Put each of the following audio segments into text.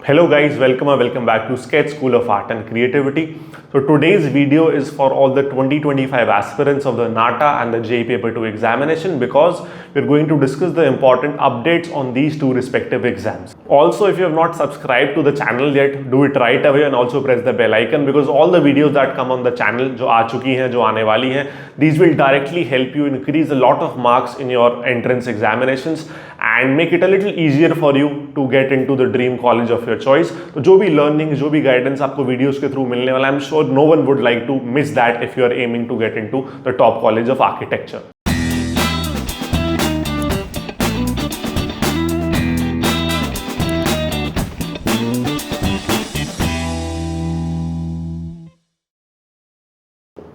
Hello guys, welcome back to Sketch School of Art and Creativity. So today's video is for all the 2025 aspirants of the NATA and the JEE Paper 2 examination because we're going to discuss the important updates on these two respective exams. Also, if you have not subscribed to the channel yet, do it right away and also press the bell icon because all the videos that come on the channel, जो आ चुकी हैं, जो आने वाली हैं, these will directly help you increase a lot of marks in your entrance examinations and make it a little easier for you to get into the dream college of your choice. तो जो भी learning, जो भी guidance आपको videos के through मिलने वाला, I'm sure no one would like to miss that if you are aiming to get into the top college of architecture.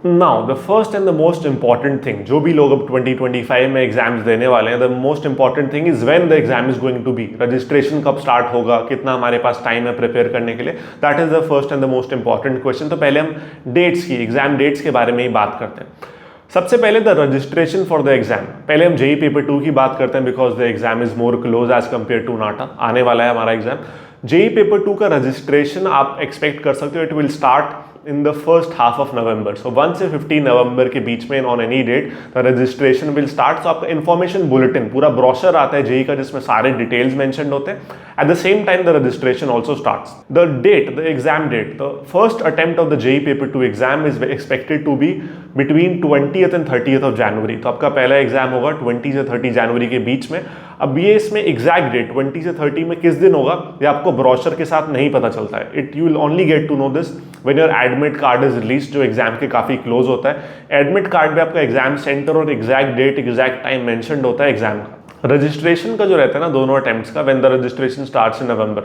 Now, the first and the most important thing, जो भी लोग अब 2025 में exams देने वाले हैं, the most important thing is when the exam is going to be. Registration कब start होगा, कितना हमारे पास टाइम है प्रिपेयर करने के लिए, that is the first and the most important question. तो पहले हम डेट्स की, एग्जाम डेट्स के बारे में ही बात करते हैं. सबसे पहले the registration for the exam. पहले हम जेईई पेपर 2 की बात करते हैं because the exam is more close as compare to NATA. आने वाला है हमारा एग्जाम. जेईई पेपर 2 का रजिस्ट्रेशन आप एक्सपेक्ट कर सकते हो, it will start in the first half of November. So 1 से 15 नवंबर के बीच में on any date the registration will start. So आपका information bulletin पूरा ब्रोशर आता है जेई का जिसमें सारे डिटेल्स मेंशन्ड होते हैं. At the same time the registration also starts. The date, the exam date, the first attempt of the JEE paper 2 exam is expected to be between 20th and 30th of January. तो आपका पहला exam होगा 20 से 30 जनवरी के बीच में. अब ये इसमें एग्जैक्ट डेट 20 से 30 में किस दिन होगा ये आपको ब्रोशर के साथ नहीं पता चलता है. It you will only get to know this when your admit card is release, जो एग्जाम के काफी क्लोज होता है. एडमिट कार्ड में आपका एग्जाम सेंटर और exact date exact time mentioned होता है एग्जाम का. रजिस्ट्रेशन का जो रहता है ना दोनों अटेम्प्ट्स का, when the registration starts in November,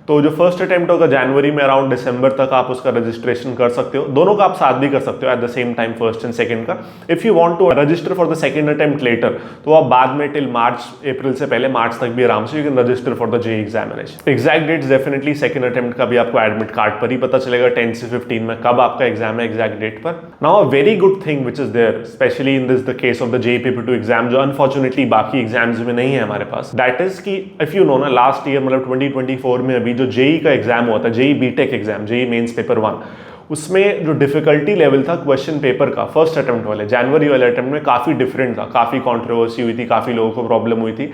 तो जो फर्स्ट अटेम्प्ट होगा जनवरी में अराउंड दिसंबर तक आप उसका रजिस्ट्रेशन कर सकते हो. दोनों का आप साथ भी कर सकते हो at the same time, first and second का. If you want to register for the second attempt later तो आप बाद में टिल मार्च, अप्रैल से पहले मार्च तक भी आराम से you can register for the JEE examination. Exact dates definitely second attempt का भी आपको एडमिट कार्ड पर ही पता चलेगा 10 से 15 में कब आपका एग्जाम है एग्जैक्ट डेट पर. Now a very good thing which is there specially in this the case of the JEE paper 2 exam, जो अनफॉर्चुनेटली बाकी एग्जाम्स में नहीं है हमारे पास, दैट इज कि इफ यू नो ना लास्ट ईयर मतलब 2024 में अभी जो जेईई का एग्जाम हुआ था, JEE BTech exam, JEE mains paper 1, उसमें जो डिफिकल्टी लेवल था क्वेश्चन पेपर का फर्स्ट अटेम्प्ट वाले जनवरी वाले अटेम्प्ट में काफ़ी डिफरेंट था. काफ़ी कंट्रोवर्सी हुई थी, काफ़ी लोगों को प्रॉब्लम हुई थी.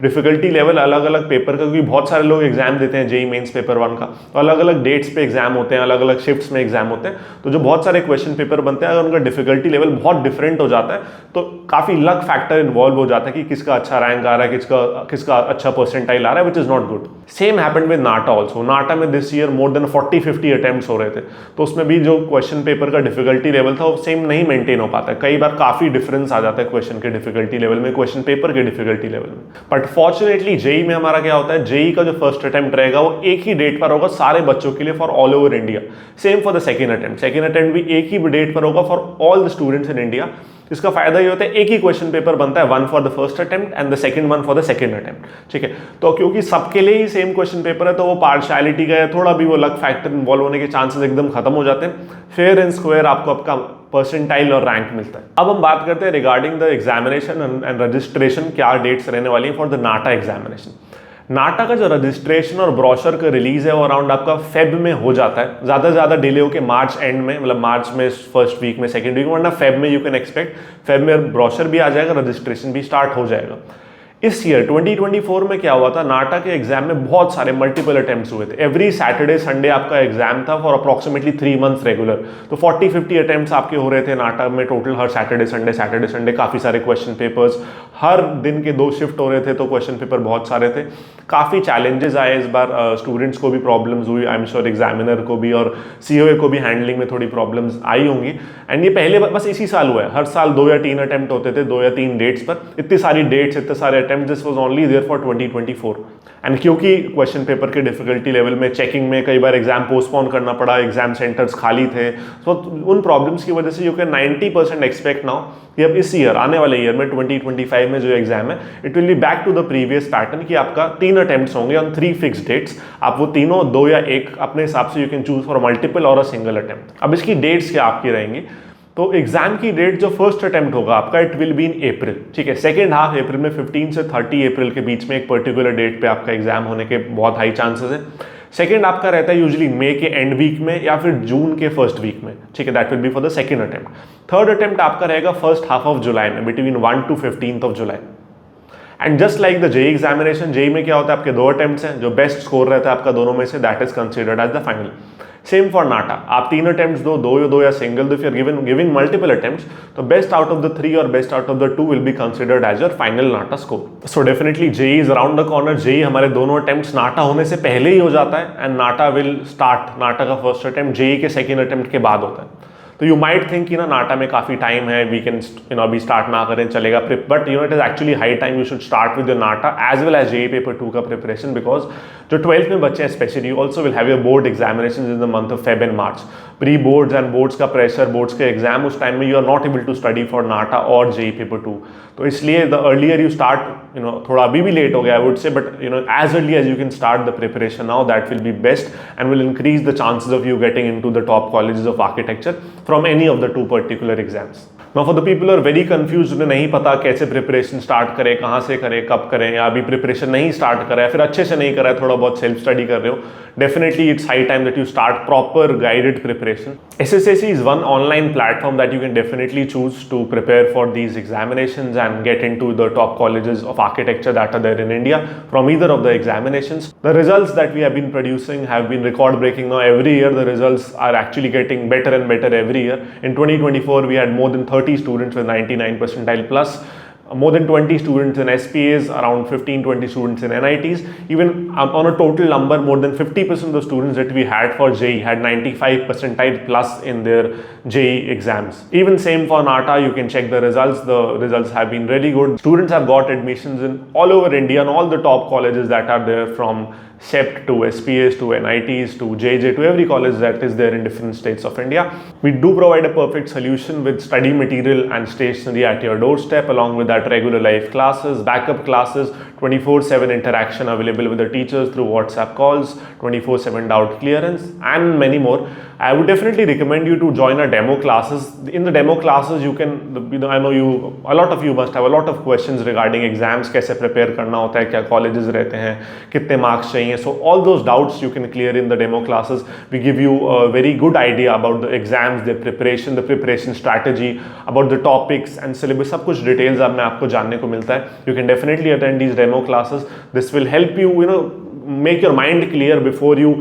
डिफिकल्टी लेवल अलग अलग पेपर का, क्योंकि बहुत सारे लोग एग्जाम देते हैं जेईई मेंस पेपर 1 का, तो अलग अलग डेट्स पे एग्जाम होते हैं, अलग अलग शिफ्ट्स में एग्जाम होते हैं. तो जो बहुत सारे क्वेश्चन पेपर बनते हैं अगर उनका डिफिकल्टी लेवल बहुत डिफरेंट हो जाता है तो काफ़ी लक फैक्टर इन्वॉल्व हो जाता है कि किसका अच्छा रैंक आ रहा है, किसका अच्छा परसेंटाइल आ रहा है, which is not good. Same happened with NATA also. NATA में this year more than 40-50 attempts हो रहे थे, तो उसमें भी जो क्वेश्चन पेपर का डिफिकल्टी लेवल था वो सेम नहीं मेंटेन हो पाता है. कई बार काफ़ी डिफरेंस आ जाता है क्वेश्चन के डिफिकल्टी लेवल में, क्वेश्चन पेपर के डिफिकल्टी लेवल में. बट फॉर्चुनेटली जेईई में हमारा क्या होता है, जेईई का जो फर्स्ट अटेम्प्ट रहेगा वो एक ही डेट पर होगा सारे बच्चों के लिए for all over India. Same for the second attempt. Second attempt भी एक ही डेट पर होगा for all the students in India. इसका फायदा ये होता है एक ही क्वेश्चन पेपर बनता है, one for the first attempt and the second one for the second attempt. ठीक है, तो क्योंकि सबके लिए ही सेम क्वेश्चन पेपर है तो वो पार्शियलिटी का है, थोड़ा भी वो लक फैक्टर इन्वॉल्व होने के चांसेस एकदम खत्म हो जाते हैं. फेयर एंड स्क्वायर आपको आपका परसेंटाइल और रैंक मिलता है. अब हम बात करते हैं regarding the examination and registration, क्या डेट्स रहने वाली है फॉर द नाटा एग्जामिनेशन. नाटा का जो रजिस्ट्रेशन और ब्रोशर का रिलीज है वो अराउंड आपका फेब में हो जाता है, ज़्यादा से ज़्यादा डिले होकर मार्च एंड में, मतलब मार्च में फर्स्ट वीक में, सेकंड वीक में, वरना फेब में यू कैन एक्सपेक्ट. फेब में ब्रोशर भी आ जाएगा, रजिस्ट्रेशन भी स्टार्ट हो जाएगा. इस ईयर 2024 में क्या हुआ था, नाटा के एग्जाम में बहुत सारे मल्टीपल अटेम्प्ट्स हुए थे. एवरी सैटरडे संडे आपका एग्जाम था फॉर अप्रॉक्सीमेटली 3 मंथ्स रेगुलर. तो 40-50 अटेम्प्ट्स आपके हो रहे थे नाटा में टोटल हर सैटरडे संडे. काफ़ी सारे क्वेश्चन पेपर्स, हर दिन के 2 शिफ्ट हो रहे थे, तो क्वेश्चन पेपर बहुत सारे थे. काफ़ी चैलेंजेस आए इस बार, स्टूडेंट्स को भी प्रॉब्लम्स हुई, आई एम श्योर एग्जामिनर को भी और सीओए को भी हैंडलिंग में थोड़ी प्रॉब्लम्स आई होंगी. एंड ये पहले बस इसी साल हुआ है. हर साल 2 या 3 अटेम्प्ट होते थे, 2 या 3 डेट्स पर. इतनी सारी डेट्स, इतने सारे attempt, this was only there for 2024. And क्योंकि क्वेश्चन पेपर के डिफिकल्टी लेवल में चेकिंग में कई बार एग्जाम पोस्टपोन करना पड़ा, एग्जाम सेंटर्स खाली थे, तो उन प्रॉब्लम्स की वजह से यू कैन 90% एक्सपेक्ट नाउ कि अब इस ईयर, आने वाले ईयर में 2025 में जो एग्जाम है it will be back to the previous pattern कि आपका 3 अटेम्प्ट्स होंगे ऑन 3 फिक्स डेट्स. आप वो तीनों 2 या 1 अपने हिसाब से you can choose for multiple और अ सिंगल अटेम्प्ट. अब इसकी डेट्स क्या आपकी रहेंगी, तो एग्जाम की डेट जो फर्स्ट अटेम्प्ट होगा आपका इट विल बी इन अप्रैल. ठीक है, सेकेंड हाफ अप्रैल में 15 से 30 अप्रैल के बीच में एक पर्टिकुलर डेट पे आपका एग्जाम होने के बहुत हाई चांसेस है. सेकंड आपका रहता है यूजुअली मई के एंड वीक में या फिर जून के फर्स्ट वीक में, ठीक है, that will be for the second attempt. Third attempt आपका रहेगा फर्स्ट हाफ ऑफ जुलाई में, between 1 to 15th of July. And just like the JEE examination, JEE में क्या होता है, आपके 2 अटेम्प्ट्स हैं, जो बेस्ट स्कोर रहता है आपका दोनों में से, that is considered as the final. Same for NATA, आप 3 अटेम्प्ट्स दो या single, if you are giving multiple attempts, तो बेस्ट आउट ऑफ द 3 और best out of the 2 will be considered as your final NATA score. So definitely JEE is around the corner. JEE हमारे दोनों attempts नाटा होने से पहले ही हो जाता है, एंड नाटा विल स्टार्ट, नाटा का फर्स्ट अटेम्प्ट जेई के सेकेंड अटेम्प्ट के बाद होता है। तो यू माइट थिंक कि ना नाटा में काफ़ी टाइम है, वी कैन अभी स्टार्ट ना करें चलेगा, but it is actually high time you should start with your NATA as well as JEE paper 2 का प्रिपरेशन, बिकॉज जो 12th में बच्चे हैं specially, also will have your board examination in the month of Feb and March, pre boards and boards का pressure, boards के exam, उस time में you are not able to study for NATA और JEE paper 2। तो इसलिए the earlier you start, थोड़ा अभी भी लेट हो गया I would say, but as early as you can start the preparation now, that will be best and will increase the chances of you getting into the top colleges of architecture from any of the 2 particular exams. Now for the people are very confused, उन्हें नहीं पता कैसे preparation start करें, कहाँ से करें, कब करें, या अभी प्रिपरेशन नहीं स्टार्ट करा है, फिर अच्छे से नहीं करा है, थोड़ा बहुत सेल्फ स्टडी कर रहे हो, definitely it's high time that you start proper guided preparation. SSAC is one online platform that you can definitely choose to prepare for these examinations and get into the top colleges of architecture that are there in India from either of the examinations. The results that we have been producing have been record breaking now. Every year the results are actually getting better and better every year. In 2024 we had more than 30 students with 99 percentile plus, more than 20 students in SPAs, around 15-20 students in NITs. Even on a total number, more than 50% of the students that we had for JEE had 95 percentile plus in their JEE exams. Even same for NATA, you can check the results. The results have been really good. Students have got admissions in all over India and all the top colleges that are there, from CEPT to SPAs to NITs to JJ to every college that is there in different states of India. We do provide a perfect solution with study material and stationery at your doorstep, along with that regular live classes, backup classes, 24/7 interaction available with the teachers through WhatsApp calls, 24/7 doubt clearance, and many more. I would definitely recommend you to join our demo classes. In the demo classes, you can, I know a lot of you must have a lot of questions regarding exams, कैसे prepare करना होता है, क्या colleges रहते हैं, कितने marks चाहिए. So all those doubts you can clear in the demo classes. We give you a very good idea about the exams, the preparation strategy, about the topics and syllabus. सब कुछ details में आपको जानने को मिलता है. You can definitely attend these demo classes. This will help you, make your mind clear before you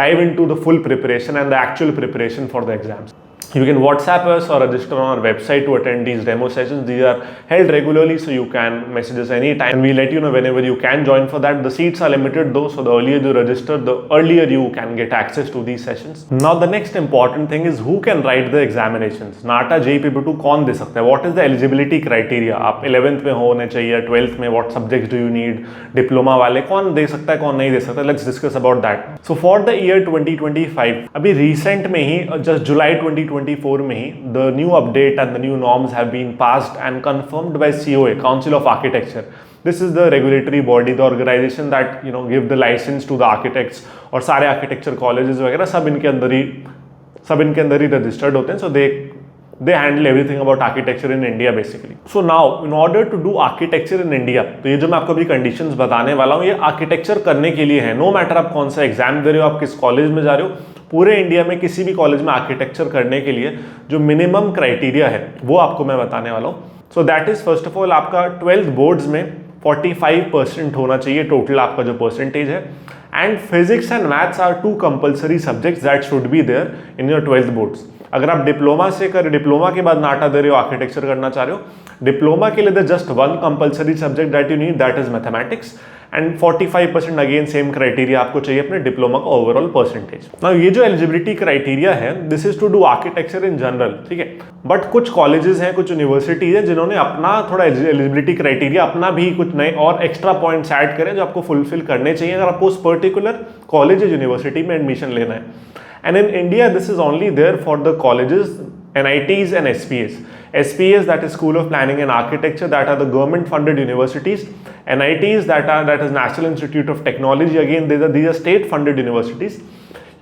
dive into the full preparation and the actual preparation for the exams. You can WhatsApp us or register on our website to attend these demo sessions. These are held regularly, so you can message us anytime and we let you know whenever you can join for that. The seats are limited though, so the earlier you register, the earlier you can get access to these sessions. Now the next important thing is who can write the examinations. NATA JEE Paper 2 कौन दे सकता है? What is the eligibility criteria? आप 11th में होने चाहिए, 12th में what subjects do you need? Diploma वाले कौन दे सकता है, कौन नहीं दे सकता? Let's discuss about that. So for the year 2025, अभी recent में ही, just July 2024 में ही, the new update and the new norms have been passed and confirmed by COA, Council of Architecture. This is the regulatory body, the organization that give the license to the architects, और सारे architecture colleges वगैरह सब इनके अंदर ही registered होते हैं. So they handle everything about architecture in India basically. So now in order to do architecture in India, तो ये जो मैं आपको अभी conditions बताने वाला हूँ, ये architecture करने के लिए है. No matter आप कौन सा एग्जाम दे रहे हो, आप किस कॉलेज में जा रहे हो, पूरे इंडिया में किसी भी कॉलेज में आर्किटेक्चर करने के लिए जो मिनिमम क्राइटेरिया है वो आपको मैं बताने वाला हूँ. So that is first of all आपका 12th बोर्ड्स में 45% होना चाहिए टोटल आपका जो परसेंटेज है. And physics and maths are 2 compulsory subjects that should be there in your 12th boards. अगर आप डिप्लोमा के बाद नाटा दे रहे हो, आर्किटेक्चर करना चाह रहे हो, डिप्लोमा के लिए just 1 compulsory subject that you need, that is mathematics. And 45% again same criteria आपको चाहिए अपने डिप्लोमा का ओवरऑल परसेंटेज. नाउ ये जो एलिजिबिलिटी क्राइटेरिया है, this is to do architecture in general, ठीक है. बट कुछ कॉलेजेस हैं, कुछ यूनिवर्सिटीज हैं जिन्होंने अपना थोड़ा एलिजिबिलिटी क्राइटेरिया, अपना भी कुछ नए और एक्स्ट्रा पॉइंट्स ऐड करें जो आपको फुलफिल करने चाहिए अगर आपको उस पर्टिकुलर कॉलेज यूनिवर्सिटी में एडमिशन लेना है. And in India, this is only there for the colleges, NITs and SPAs. SPAs, that is School of Planning and Architecture, that are the government-funded universities. NITs, that is National Institute of Technology. Again, these are state-funded universities.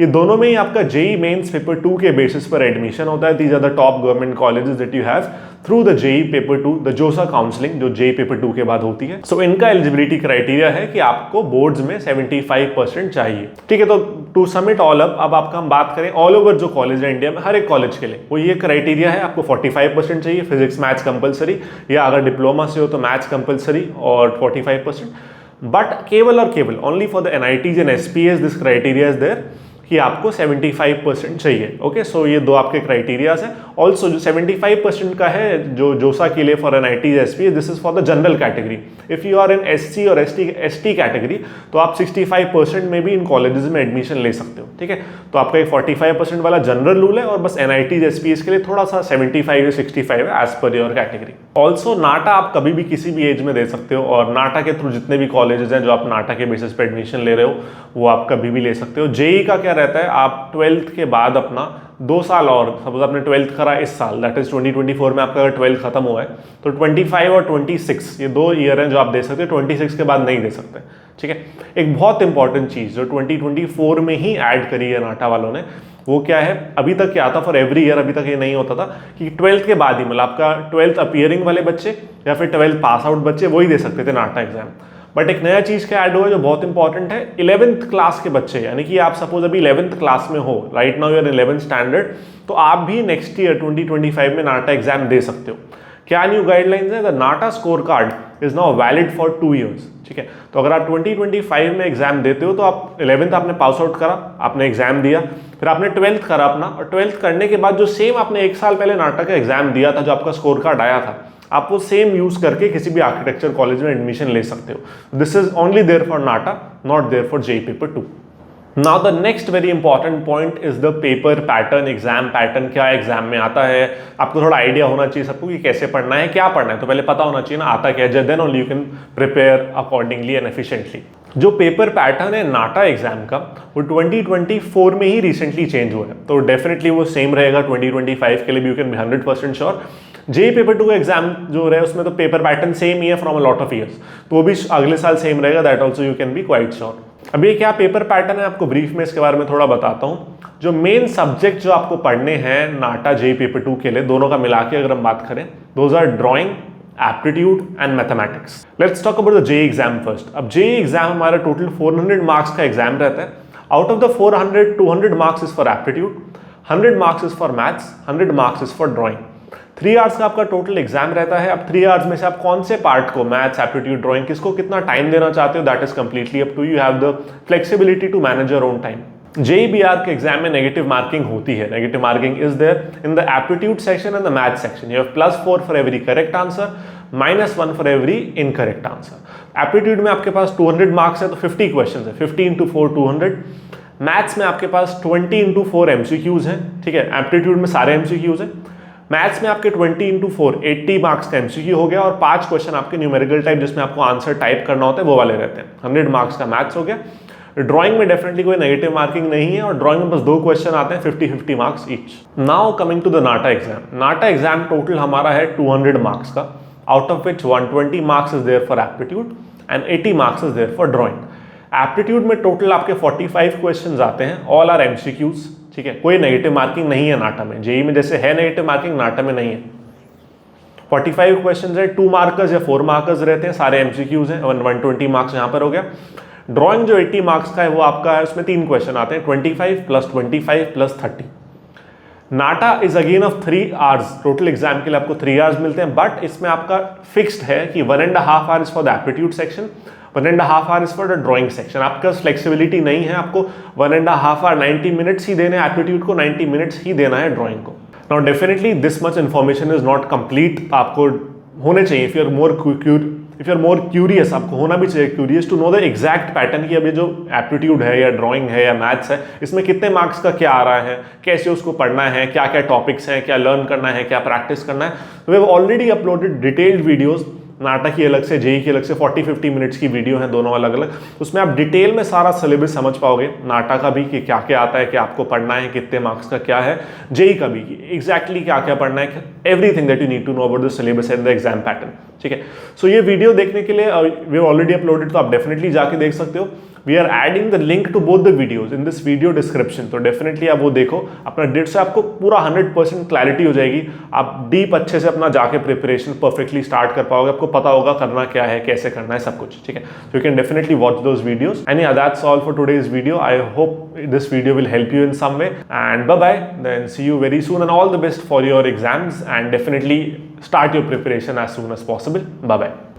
ये दोनों में ही आपका JEE mains paper 2 के basis पर admission होता है। These are the top government colleges that you have through the JEE paper 2, the JoSAA counselling जो JEE paper 2 के बाद होती है। सो इनका एलिजिबिलिटी क्राइटेरिया है कि आपको बोर्ड्स में 75% चाहिए, ठीक है। तो टू समिट ऑल अप, अब आपका हम बात करें ऑल ओवर जो कॉलेज है इंडिया में, हर एक कॉलेज के लिए वो ये क्राइटेरिया है, आपको 45% चाहिए, फिजिक्स मैथ्स कंपलसरी, या अगर डिप्लोमा से हो तो मैथ्स कंपलसरी और 45%। बट केवल और केवल only for the NITs and SPAs this criteria is there कि आपको 75% चाहिए। ओके, सो ये दो आपके क्राइटेरियाज हैं। ऑल्सो जो 75% का है जो जोसा के लिए for NITs SPAs, this is for the general category. If you are in SC और ST कैटेगरी तो आप 65% में भी इन कॉलेजेस में एडमिशन ले सकते हो, ठीक है। तो आपका एक 45% वाला जनरल रूल है, और बस NITs SPAs के लिए थोड़ा सा 75 या 65 है as per your category. Also नाटा आप कभी भी किसी भी एज में दे सकते हो, और नाटा के थ्रू जितने भी कॉलेजेस हैं जो आप नाटा के बेसिस पे एडमिशन ले रहे हो वो आप कभी भी ले सकते हो। जेई का क्या रहता है, आप 12th के बाद अपना 2 साल और, सपोज आपने 12th करा इस साल, दैट इज 2024 में आपका अगर 12th खत्म हुआ है तो 25 और 26 ये 2 ईयर हैं जो आप दे सकते हो, 26 के बाद नहीं दे सकते, ठीक है। एक बहुत इंपॉर्टेंट चीज जो 2024 में ही ऐड करी है नाटा वालों ने, वो क्या है, अभी तक क्या था फॉर एवरी ईयर, अभी तक ये नहीं होता था कि 12th के बाद ही, मतलब आपका 12th अपीयरिंग वाले बच्चे या फिर 12th पास आउट बच्चे वही दे सकते थे नाटा एग्जाम। बट एक नया चीज क्या ऐड हुआ है जो बहुत इंपॉर्टेंट है, 11th क्लास के बच्चे, यानी कि आप सपोज अभी 11th क्लास में हो, right now you are 11th standard, तो आप भी नेक्स्ट ईयर 2025 में नाटा एग्जाम दे सकते हो। क्या न्यू गाइडलाइंस है, the NATA score card is now valid for 2 years, ठीक है। तो अगर आप 2025 में एग्जाम देते हो तो आप 11th आपने पास आउट करा, आपने एग्जाम दिया, फिर आपने 12th करा अपना, और 12th करने के बाद जो सेम आपने 1 साल पहले नाटा का एग्जाम दिया था, जो आपका स्कोर कार्ड आया था, आप वो सेम यूज करके किसी भी आर्किटेक्चर कॉलेज में एडमिशन ले सकते हो। This is only there for NATA, not there for JEE paper 2। Now the next very important point is the paper pattern, exam pattern क्या एग्जाम में आता है। आपको थोड़ा आइडिया होना चाहिए सबको कि कैसे पढ़ना है, क्या पढ़ना है, तो पहले पता होना चाहिए ना आता क्या है, then only you can prepare accordingly and efficiently. जो पेपर पैटर्न है नाटा एग्जाम का वो 2024 में ही रिसेंटली चेंज हुआ है, तो डेफिनेटली वो सेम रहेगा 2025 के लिए भी, you can be 100% sure. JEE paper 2 का एग्जाम जो रहे उसमें तो पेपर पैटर्न सेम ही है from a lot of years, तो वो भी अगले साल सेम रहेगा, that also you can be quite sure. अब ये क्या पेपर पैटर्न है आपको ब्रीफ में इसके बारे में थोड़ा बताता हूँ। जो मेन सब्जेक्ट जो आपको पढ़ने हैं नाटा जेई पेपर 2 के लिए, दोनों का मिला के अगर हम बात करें, those are drawing, aptitude and mathematics. Let's talk about the JEE exam first. अब जेई एग्जाम हमारा टोटल 400 मार्क्स का एग्जाम रहता है। Out of the 400, 200 marks is for aptitude, 100 marks is for maths, 100 marks is for drawing. 3 hours का आपका total exam रहता है। अब 3 आवर्स में से आप कौन से पार्ट को, मैथ्स, एप्टीट्यूड, ड्राइंग, किसको कितना टाइम देना चाहते हो, that is completely up to you, have the flexibility to manage your own time. JEBR के एग्जाम में नेगेटिव मार्किंग होती है। Negative marking is there in the aptitude section and the math section. You have +4 for every correct answer, -1 for every incorrect answer. Aptitude में आपके पास 200 marks है तो 50 question है, 50 × 4 200। Maths में आपके पास 20 × 4 MCQs हैं, ठीक है। एप्टीट्यूड में सारे MCQs हैं। मैथ्स में आपके 20 × 4 80 मार्क्स का MCQ हो गया, और 5 क्वेश्चन आपके न्यूमेरिकल टाइप जिसमें आपको आंसर टाइप करना होता है वो वाले रहते हैं। 100 मार्क्स का मैथ्स हो गया। ड्राइंग में डेफिनेटली कोई नेगेटिव मार्किंग नहीं है, और ड्राइंग में बस 2 क्वेश्चन आते हैं, 50-50 marks each. Now coming to the NATA exam. NATA exam total हमारा है 200 मार्क्स का, out of which 120 marks is there for aptitude and 80 marks is there for drawing. Aptitude में टोटल आपके 45 क्वेश्चन आते हैं, ऑल आर MCQs, ठीक है। कोई नेगेटिव मार्किंग नहीं है नाटा में। जेई में जैसे है नेगेटिव मार्किंग, नाटा में नहीं है। 45 क्वेश्चन है, 2 मार्कर्स या 4 मार्कर्स रहते हैं, सारे MCQs हैं, 120 मार्क्स यहाँ पर हो गया। ड्राइंग जो 80 मार्क्स का है वो आपका है, उसमें 3 क्वेश्चन आते हैं, 25 + 25 + 30। NATA is again of 3 hours, total exam के लिए आपको 3 आवर्स मिलते हैं, बट इसमें आपका फिक्स्ड है कि 1.5 hours for the aptitude section, 1.5 hours for the drawing section. आपका फ्लेक्सिबिलिटी नहीं है, आपको 1.5 आवर 90 मिनट्स ही देने हैं एप्टीट्यूड को, 90 मिनट्स ही देना है ड्राइंग को। Now definitely this much information is not complete, आपको होने चाहिए if you are more curious, आपको होना भी चाहिए curious to know the exact pattern की अब ये जो एप्टीट्यूड है या ड्राइंग है या मैथ्स है, इसमें कितने मार्क्स का क्या आ रहा है, कैसे उसको पढ़ना है, क्या क्या टॉपिक्स हैं, क्या लर्न करना है, क्या प्रैक्टिस करना है। We have already uploaded detailed videos, NATA की अलग से, जेई की अलग से, 40-50 मिनट्स की वीडियो है, दोनों अलग अलग। उसमें आप डिटेल में सारा सिलेबस समझ पाओगे, नाटा का भी कि क्या क्या आता है, क्या आपको पढ़ना है, कितने मार्क्स का क्या है, जेई का भी कि एग्जैक्टली क्या क्या पढ़ना है, everything that you need to know about the syllabus and the exam pattern, ठीक है। सो ये वीडियो देखने के लिए वी ऑलरेडी अपलोडेड, तो आप डेफिनेटली जाके देख सकते हो। We are adding the link to both the videos in this video description, तो डेफिनेटली आप वो देखो अपना डिट से आपको पूरा 100% क्लैरिटी हो जाएगी, आप डीप अच्छे से अपना जाके प्रिपरेशन परफेक्टली स्टार्ट कर पाओगे, आपको पता होगा करना क्या है, कैसे करना है, सब कुछ, ठीक है। So you can definitely watch those videos. And yeah, that's all for today's video. I hope this video will help you in some way. And bye-bye. Then see you very soon, and all the best for your exams, and definitely start your preparation as soon as possible. Bye-bye.